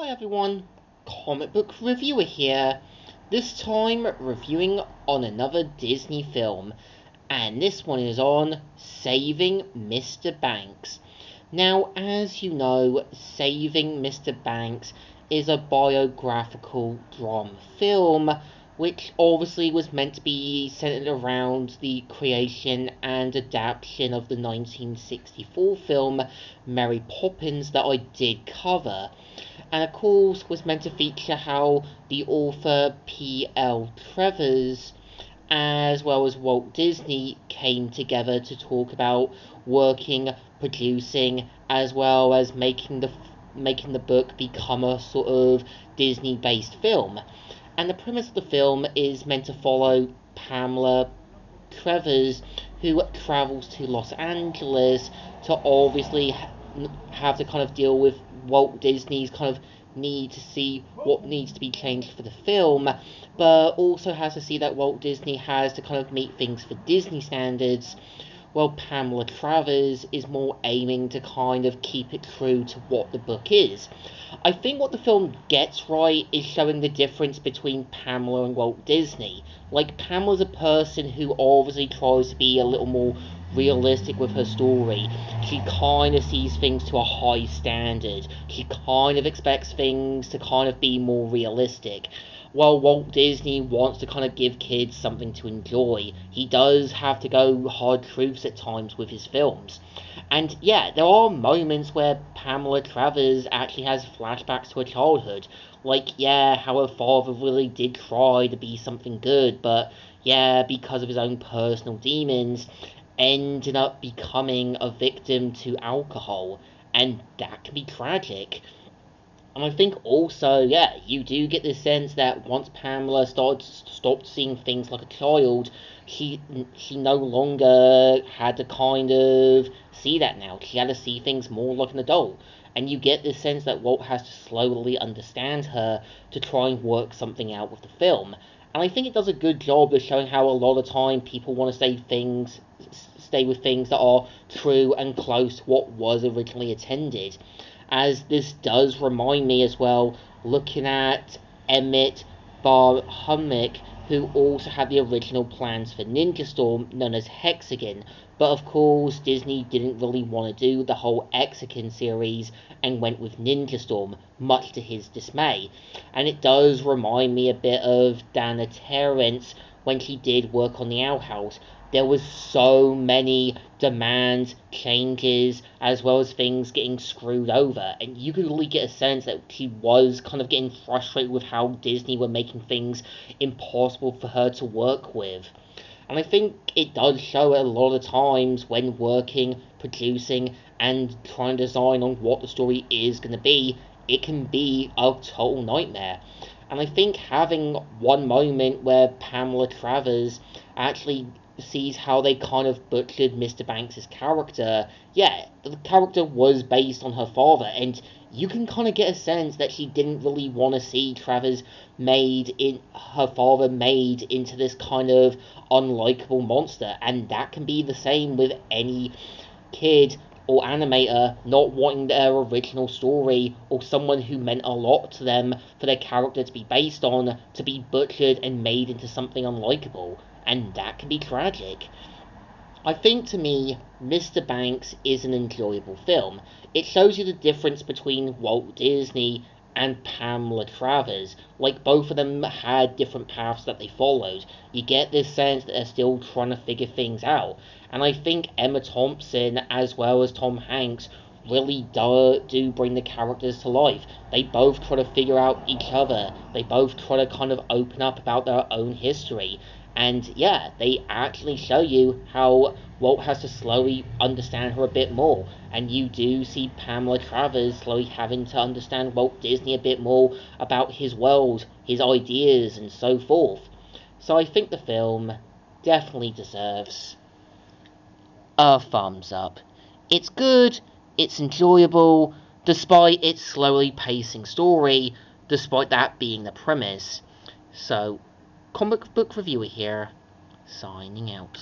Hi everyone, comic book reviewer here. This time reviewing on another Disney film, and this one is on Saving Mr. Banks. Now, as you know, Saving Mr. Banks is a biographical drama film, which obviously was meant to be centered around the creation and adaptation of the 1964 film Mary Poppins that I did cover, and of course was meant to feature how the author P.L. Travers as well as Walt Disney came together to talk about working, producing, as well as making the book become a sort of Disney-based film. And the premise of the film is meant to follow Pamela Travers, who travels to Los Angeles to obviously have to kind of deal with Walt Disney's kind of need to see what needs to be changed for the film, but also has to see that Walt Disney has to kind of meet things for Disney standards, while Pamela Travers is more aiming to kind of keep it true to what the book is. I think what the film gets right is showing the difference between Pamela and Walt Disney. Like, Pamela's a person who obviously tries to be a little more realistic with her story. She kind of sees things to a high standard. She kind of expects things to kind of be more realistic. While Walt Disney wants to kind of give kids something to enjoy, he does have to go hard truths at times with his films. And yeah, there are moments where Pamela Travers actually has flashbacks to her childhood. Like, yeah, how her father really did try to be something good, but yeah, because of his own personal demons, ended up becoming a victim to alcohol. And that can be tragic. And I think also, yeah, you do get the sense that once Pamela stopped seeing things like a child, she no longer had to kind of see that now. She had to see things more like an adult. And you get the sense that Walt has to slowly understand her to try and work something out with the film. And I think it does a good job of showing how a lot of time people want to stay with things that are true and close to what was originally intended, as this does remind me as well, looking at Emmett Bar Hummick, who also had the original plans for Ninja Storm, known as Hexagon, but of course Disney didn't really want to do the whole Hexagon series and went with Ninja Storm, much to his dismay. And it does remind me a bit of Dana Terrence when she did work on the Owl House. There was so many demands, changes, as well as things getting screwed over, and you could really get a sense that she was kind of getting frustrated with how Disney were making things impossible for her to work with. And I think it does show a lot of times when working, producing, and trying to design on what the story is going to be, it can be a total nightmare. And I think having one moment where Pamela Travers actually sees how they kind of butchered Mr. Banks' character. Yeah, the character was based on her father, and you can kind of get a sense that she didn't really want to see her father made into this kind of unlikable monster, and that can be the same with any kid or animator not wanting their original story or someone who meant a lot to them for their character to be based on to be butchered and made into something unlikable, and that can be tragic. I think to me, Mr. Banks is an enjoyable film. It shows you the difference between Walt Disney and Pamela Travers. Like, both of them had different paths that they followed. You get this sense that they're still trying to figure things out. And I think Emma Thompson, as well as Tom Hanks, really do bring the characters to life. They both try to figure out each other. They both try to kind of open up about their own history. And yeah, they actually show you how Walt has to slowly understand her a bit more. And you do see Pamela Travers slowly having to understand Walt Disney a bit more about his world, his ideas, and so forth. So I think the film definitely deserves a thumbs up. It's good, it's enjoyable, despite its slowly pacing story, despite that being the premise. So, comic book reviewer here, signing out.